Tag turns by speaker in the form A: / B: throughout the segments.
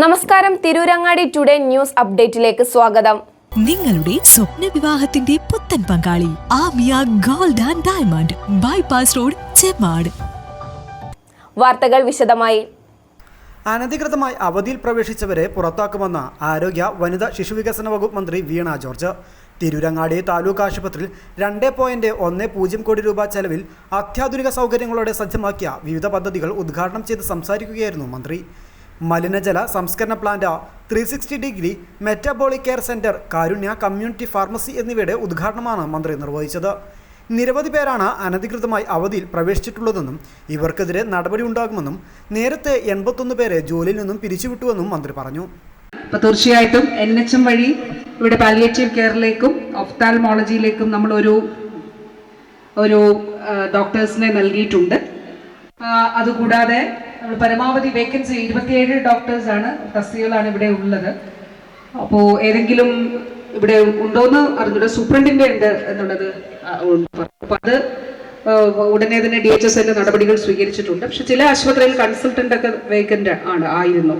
A: നമസ്കാരം, Tirurangadi today news അപ്ഡേറ്റിലേക്ക് സ്വാഗതം.
B: നിങ്ങളുടെ സ്വപ്ന വിവാഹത്തിന്റെ പുത്തൻ പങ്കാളി Amiya gold and diamond, bypass road, Chemmad.
A: വാർത്തകൾ വിശദമായി.
C: അനധികൃതമായി അവധിയിൽ പ്രവേശിച്ചവരെ പുറത്താക്കുമെന്ന് ആരോഗ്യ വനിതാ ശിശുവികസന വകുപ്പ് മന്ത്രി വീണ ജോർജ്. തിരൂരങ്ങാടി താലൂക്ക് ആശുപത്രിയിൽ 2.10 കോടി രൂപ ചെലവിൽ അത്യാധുനിക സൗകര്യങ്ങളോടെ സജ്ജമാക്കിയ വിവിധ പദ്ധതികൾ ഉദ്ഘാടനം ചെയ്ത് സംസാരിക്കുകയായിരുന്നു മന്ത്രി. മലിനജല സംസ്കരണ plant, 360 degree metabolic care centre, Karunya community pharmacy എന്നിവയുടെ ഉദ്ഘാടനമാണ് മന്ത്രി നിർവഹിച്ചത്. നിരവധി പേരാണ് അനധികൃതമായി അവധിയിൽ പ്രവേശിച്ചിട്ടുള്ളതെന്നും ഇവർക്കെതിരെ നടപടി ഉണ്ടാകുമെന്നും നേരത്തെ 81 പേരെ ജോലിയിൽ നിന്നും പിരിച്ചുവിട്ടുവെന്നും മന്ത്രി പറഞ്ഞു.
D: അപ്പോൾ തീർച്ചയായിട്ടും NHM വഴി ഇവിടെ പാലിയേറ്റീവ് കെയറിലേക്കും ഒഫ്താൽമോളജിയിലേക്കും നമ്മൾ ഒരു ഡോക്ടേഴ്സിനെ നൽകിയിട്ടുണ്ട്. അതുകൂടാതെ നമ്മൾ പരമാവധി വേക്കൻസി 27 ഡോക്ടേഴ്സാണ്, തസ്തികകളാണ് ഇവിടെ ഉള്ളത്. അപ്പോൾ ഏതെങ്കിലും ഇവിടെ ഉണ്ടോയെന്ന് അറിഞ്ഞിട്ട് സൂപ്രണ്ടിൻ്റെ ഉണ്ട് എന്നുള്ളത് അപ്പോൾ അത് ഉടനെ തന്നെ DHS അതിൻ്റെ നടപടികൾ സ്വീകരിച്ചിട്ടുണ്ട്. പക്ഷെ ചില ആശുപത്രിയിൽ കൺസൾട്ടൻ്റ് ഒക്കെ വേക്കൻ്റ് ആയിരുന്നു.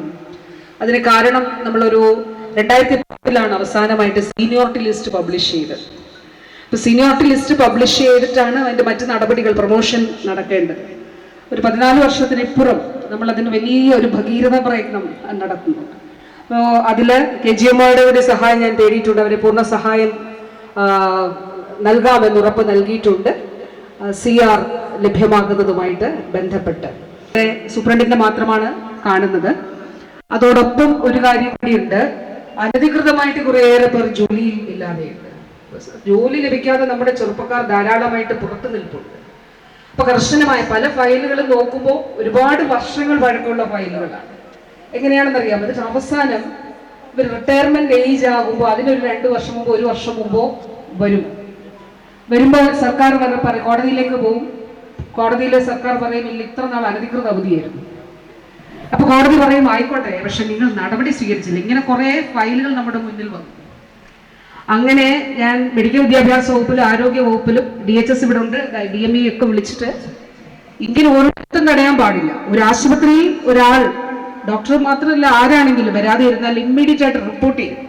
D: അതിന് കാരണം നമ്മളൊരു 2010 അവസാനമായിട്ട് സീനിയോറിറ്റി ലിസ്റ്റ് പബ്ലിഷ് ചെയ്തത്. അപ്പോൾ സീനിയോറിറ്റി ലിസ്റ്റ് പബ്ലിഷ് ചെയ്തിട്ടാണ് അതിൻ്റെ മറ്റ് നടപടികൾ, പ്രൊമോഷൻ നടക്കേണ്ടത്. ഒരു 14 വർഷത്തിനിപ്പുറം നമ്മളതിന് വലിയൊരു ഭഗീരഥ പ്രയത്നം നടത്തുന്നുണ്ട്. അപ്പോൾ അതിൽ KGMയുടെ കൂടി സഹായം ഞാൻ തേടിയിട്ടുണ്ട്. അവരെ പൂർണ്ണ സഹായം നൽകാമെന്ന് ഉറപ്പ് നൽകിയിട്ടുണ്ട്. CR ലഭ്യമാകുന്നതുമായിട്ട് ബന്ധപ്പെട്ട് സൂപ്രണ്ടിൻ്റെ മാത്രമാണ് കാണുന്നത്. അതോടൊപ്പം ഒരു കാര്യം കൂടിയുണ്ട്, അനധികൃതമായിട്ട് കുറേയേറെ പേർ ജോലിയിൽ ഇല്ലാതെയുണ്ട്. ജോലി ലഭിക്കാതെ നമ്മുടെ ചെറുപ്പക്കാർ ധാരാളമായിട്ട് പുറത്തു നിൽപ്പുണ്ട്. അപ്പൊ കർശനമായ പല ഫയലുകളും നോക്കുമ്പോൾ ഒരുപാട് വർഷങ്ങൾ പഴക്കമുള്ള ഫയലുകളാണ്. എങ്ങനെയാണെന്നറിയാം, എന്നിട്ട് അവസാനം ഇവർ റിട്ടയർമെന്റ് ഏജ് ആകുമ്പോൾ അതിനൊരു 2 വർഷം മുമ്പോ 1 വർഷം മുമ്പോ വരുമ്പോൾ സർക്കാർ പറയും, കോടതിയിലേക്ക് പോകും. കോടതിയിലെ സർക്കാർ പറയും ഇല്ല, ഇത്ര നാൾ അനധികൃത അവധിയായിരുന്നു. അപ്പൊ കോടതി പറയും ആയിക്കോട്ടെ, പക്ഷെ നിങ്ങൾ നടപടി സ്വീകരിച്ചില്ല. ഇങ്ങനെ കുറെ ഫയലുകൾ നമ്മുടെ മുന്നിൽ വന്നു. അങ്ങനെ ഞാൻ മെഡിക്കൽ വിദ്യാഭ്യാസ വകുപ്പിലും ആരോഗ്യ വകുപ്പിലും DHS ഇവിടെ ഉണ്ട്, DME ഒക്കെ വിളിച്ചിട്ട് ഇങ്ങനെ ഒരിടത്തും തടയാൻ പാടില്ല. ഒരു ആശുപത്രിയിൽ ഒരാൾ, ഡോക്ടർ മാത്രമല്ല ആരാണെങ്കിലും വരാതെ ഇരുന്നാൽ ഇമ്മീഡിയറ്റ് ആയിട്ട് റിപ്പോർട്ട് ചെയ്യും.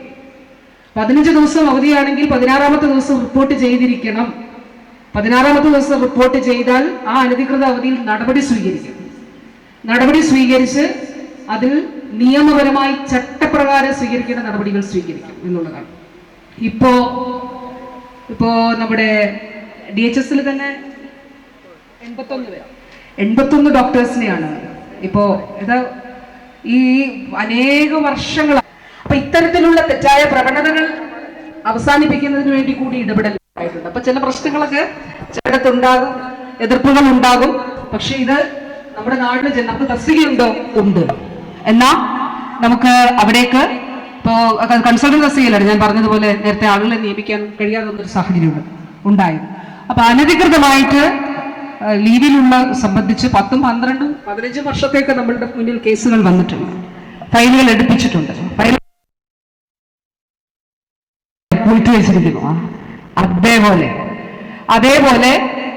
D: 15 ദിവസം അവധിയാണെങ്കിൽ 16ാമത്തെ ദിവസം റിപ്പോർട്ട് ചെയ്തിരിക്കണം. 16ാമത്തെ ദിവസം റിപ്പോർട്ട് ചെയ്താൽ ആ അനധികൃത അവധിയിൽ നടപടി സ്വീകരിക്കും. നടപടി സ്വീകരിച്ച് അതിൽ നിയമപരമായി ചട്ടപ്രകാരം സ്വീകരിക്കേണ്ട നടപടികൾ സ്വീകരിക്കും എന്നുള്ളതാണ്. ഇപ്പോ നമ്മുടെ DHSൽ തന്നെ 81 ഡോക്ടേഴ്സിനെയാണ് ഇപ്പോ ഈ അനേക വർഷങ്ങൾ. അപ്പൊ ഇത്തരത്തിലുള്ള തെറ്റായ പ്രവണതകൾ അവസാനിപ്പിക്കുന്നതിന് വേണ്ടി കൂടി ഇടപെടലായിട്ടുണ്ട്. അപ്പൊ ചില പ്രശ്നങ്ങളൊക്കെ ചിലയിടത്തുണ്ടാകും, എതിർപ്പുകൾ ഉണ്ടാകും. പക്ഷെ ഇത് നമ്മുടെ നാട്ടിൽ നമുക്ക് തസ്തികയുണ്ടോ? ഉണ്ട്. എന്നാ നമുക്ക് അവിടേക്ക് ഇപ്പോൾ കൺസൾട്ടന്റ് തസ്തികയിലാണ് ഞാൻ പറഞ്ഞതുപോലെ നേരത്തെ ആളുകളെ നിയമിക്കാൻ കഴിയാതെ വന്നൊരു സാഹചര്യം ഉണ്ടായത്. അപ്പൊ അനധികൃതമായിട്ട് ലീവിലുള്ള സംബന്ധിച്ച് 10, 12, 15 വർഷത്തേക്ക് നമ്മളുടെ മുന്നിൽ കേസുകൾ വന്നിട്ടുണ്ട്, ഫയലുകൾ എടുപ്പിച്ചിട്ടുണ്ട്. പൂഴ്ത്തി വെച്ചിരിക്കുന്നു. അതേപോലെ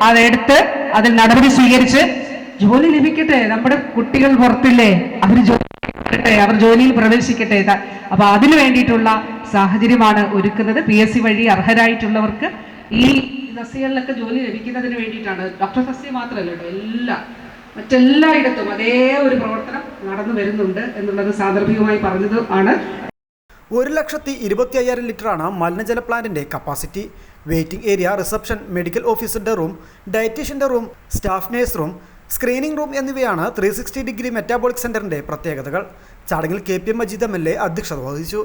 D: അതെടുത്ത് അതിൽ നടപടി സ്വീകരിച്ച് ജോലി ലഭിക്കട്ടെ. നമ്മുടെ കുട്ടികൾ പുറത്തില്ലേ, അവർ ജോലിയിൽ പ്രവേശിക്കട്ടെ. അപ്പൊ അതിനു വേണ്ടിയിട്ടുള്ള സാഹചര്യമാണ് ഒരുക്കുന്നത്. PSC വഴി അർഹരായിട്ടുള്ളവർക്ക് ഈ തസ്തികകളിലൊക്കെ ജോലി ലഭിക്കുന്നതിന് വേണ്ടിയിട്ടാണ്. ഡോക്ടർ തസ്തിക മാത്രമല്ല, മറ്റെല്ലായിടത്തും അതേ ഒരു പ്രവർത്തനം നടന്നു വരുന്നുണ്ട് എന്നുള്ളത് സാന്ദർഭികമായി പറഞ്ഞത് ആണ്.
C: 1,25,000 ലിറ്ററാണ് മലിനജല പ്ലാന്റിന്റെ capacity. Waiting area, reception, medical ഓഫീസറുടെ റൂം, ഡയറ്റീഷ്യന്റെ room, staff nurse room, screening room എന്നിവയാണ് 360 ഡിഗ്രി മെറ്റാബോളിക് സെന്ററിന്റെ പ്രത്യേകതകൾ. ചടങ്ങിൽ KP മജീദ് MLA അധ്യക്ഷത വഹിച്ചു.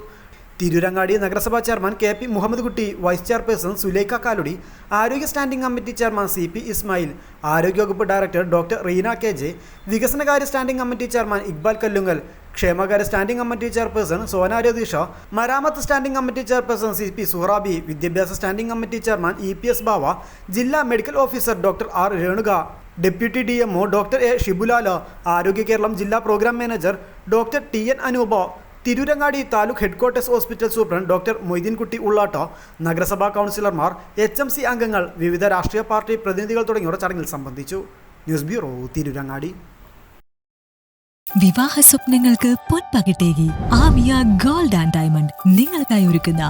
C: തിരൂരങ്ങാടി നഗരസഭാ ചെയർമാൻ KP മുഹമ്മദ് കുട്ടി, വൈസ് ചെയർപേഴ്സൺ സുലൈഖ കാലുടി, ആരോഗ്യ standing committee chairman CP Ismail, ആരോഗ്യവകുപ്പ് ഡയറക്ടർ ഡോക്ടർ റീന KJ, വികസനകാര്യ standing committee chairman Iqbal Kallungal, ക്ഷേമകാര്യ standing committee chairperson Sona Ratheesha, മരാമത്ത് standing committee chairperson CP Suharabi, വിദ്യാഭ്യാസ standing committee chairman EPS Bava, ജില്ലാ medical officer doctor R Renuka, deputy DMO doctor A Shibulala, ആരോഗ്യ കേരളം ജില്ലാ programme manager doctor TN Anoopa, Tirurangadi taluk headquarters hospital superintendent doctor Moideenkutty Ullatta, നഗരസഭാ കൗൺസിലർമാർ, HMC അംഗങ്ങൾ, വിവിധ രാഷ്ട്രീയ പാർട്ടി പ്രതിനിധികൾ തുടങ്ങിയവർ ചടങ്ങിൽ സംബന്ധിച്ചു. News bureau, Tirurangadi.
B: വിവാഹ സ്വപ്നങ്ങൾക്ക് പൊൻപകിട്ടേകി ആമിയ ഗോൾഡ് ആൻഡ് ഡയമണ്ട് നിങ്ങൾക്കായി ഒരുക്കുന്ന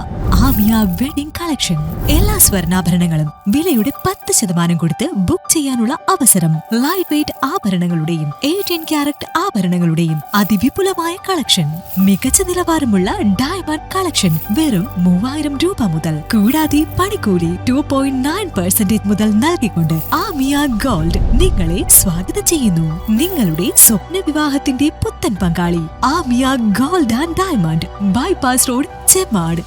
B: ആമിയ വെഡിംഗ് കളക്ഷൻ. എല്ലാ സ്വർണ്ണാഭരണങ്ങളും വിലയുടെ 10% കൊടുത്ത് ബുക്ക് ചെയ്യാനുള്ള അവസരം. ലൈറ്റ് വെയ്റ്റ് ആഭരണങ്ങളുടെയും 18 ക്യാരറ്റ് ആഭരണങ്ങളുടെയും അതിവിപുലമായ കളക്ഷൻ. മികച്ച നിലവാരമുള്ള ഡയമണ്ട് കളക്ഷൻ വെറും 3000 രൂപ മുതൽ. കൂടാതെ പണിക്കൂലി 2.9% മുതൽ നൽകിക്കൊണ്ട് ആമിയ ഗോൾഡ് നിങ്ങളെ സ്വാഗതം ചെയ്യുന്നു. നിങ്ങളുടെ സ്വപ്ന വിവാഹത്തിന്റെ പുത്തൻ പങ്കാളി Amiya gold and diamond, bypass road, Chemmad.